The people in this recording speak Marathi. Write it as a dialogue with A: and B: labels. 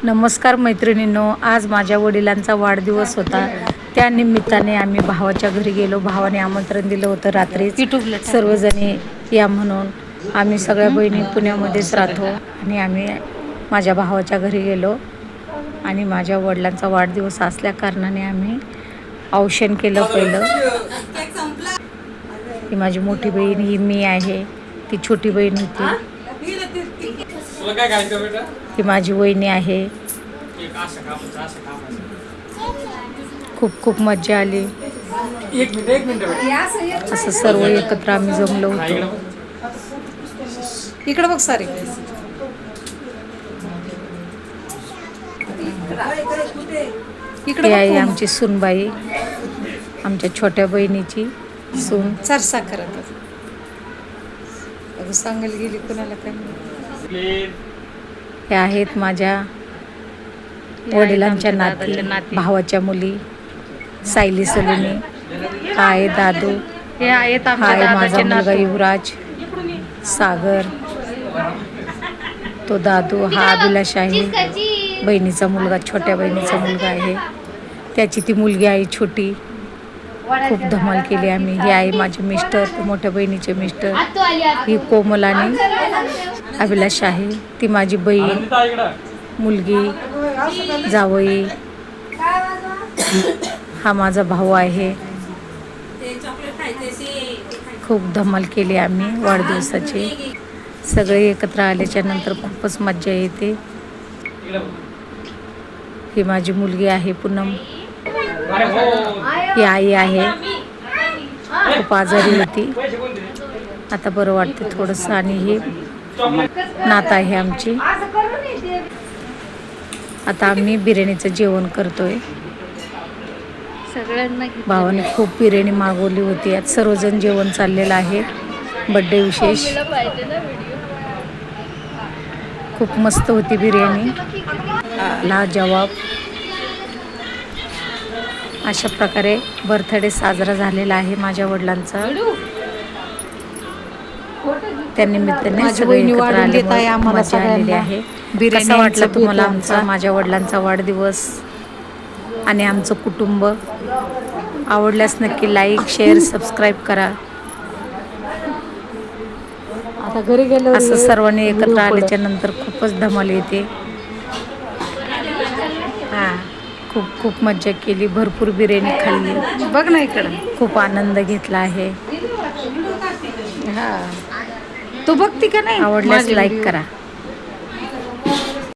A: नमस्कार मैत्रिणींनो, आज माझ्या वडिलांचा वाढदिवस होता. त्या निमित्ताने आम्ही भावाच्या घरी गेलो. भावाने आमंत्रण दिलं होतं रात्री सर्वजणी या म्हणून. आम्ही सगळ्या बहिणी पुण्यामध्येच राहतो आणि आम्ही माझ्या भावाच्या घरी गेलो आणि माझ्या वडिलांचा वाढदिवस असल्या कारणाने आम्ही औषण केलं पहिलं. ही माझी मोठी बहीण, ही मी आहे, ती छोटी बहीण होती, ही माझी वहिनी आहे. खूप खूप मज्जा आली. असं सर्व एकत्र आम्ही जमलो होतो. इकडे बघ सारे. इकडे आहे आमची सूनबाई, आमच्या छोट्या बहिणीची सून. चरसा करत सांगायला गेली कोणाला काय. हे आहेत माझ्या वडिलांच्या नाती, भावाच्या मुली, सायली सलोनी. हा आहे दादू, हे आहेत माझा मुलगा युवराज, सागर, तो दादू. हा अभिलाष आहे, बहिणीचा मुलगा, छोट्या बहिणीचा मुलगा आहे. त्याची ती मुलगी आहे छोटी. खूप धमाल केली आम्ही. हे आहे माझे मिस्टर, मोठ्या बहिणीचे मिस्टर. ही कोमल आणि अभिलाष आहे, ती माझी बहीण, मुलगी, जावई. हा माझा भाऊ आहे. खूप धमाल केली आम्ही वाढदिवसाची. सगळे एकत्र आल्याच्या नंतर खूपच मज्जा येते. ही माझी मुलगी आहे पूनम. ही आई आहे, खूप आजारी होती, आता बरं वाटते थोडंसं. आणि ही नात आहे आमची. आता आम्ही बिर्याणीचं जेवण करतोय. भावाने खूप बिर्याणी मागवली होती. आज सर्वजण जेवण चाललेलं आहे, बड्डे विशेष. खूप मस्त होती बिर्याणी, लाजवाब. अशा प्रकारे बर्थडे साजरा झालेला आहे माझ्या वडिलांचा. त्यानिमित्ताने सगळे एकत्र आले, मजा आलेली आहे. कसा वाटला तुम्हाला आमचा, माझ्या वडिलांचा वाढदिवस आणि आमचं कुटुंब? आवडल्यास नक्की लाईक, शेअर, सबस्क्राईब करा. आता घरी गेलो असं सर्वांनी एकत्र आल्याच्या नंतर खूपच धमाल येते. खूप खूप मज्जा केली, भरपूर बिर्याणी खाल्ली. बघ ना इकडं, खूप आनंद घेतला आहे. तू बघती का नाही? आवडल्यास लाईक करा.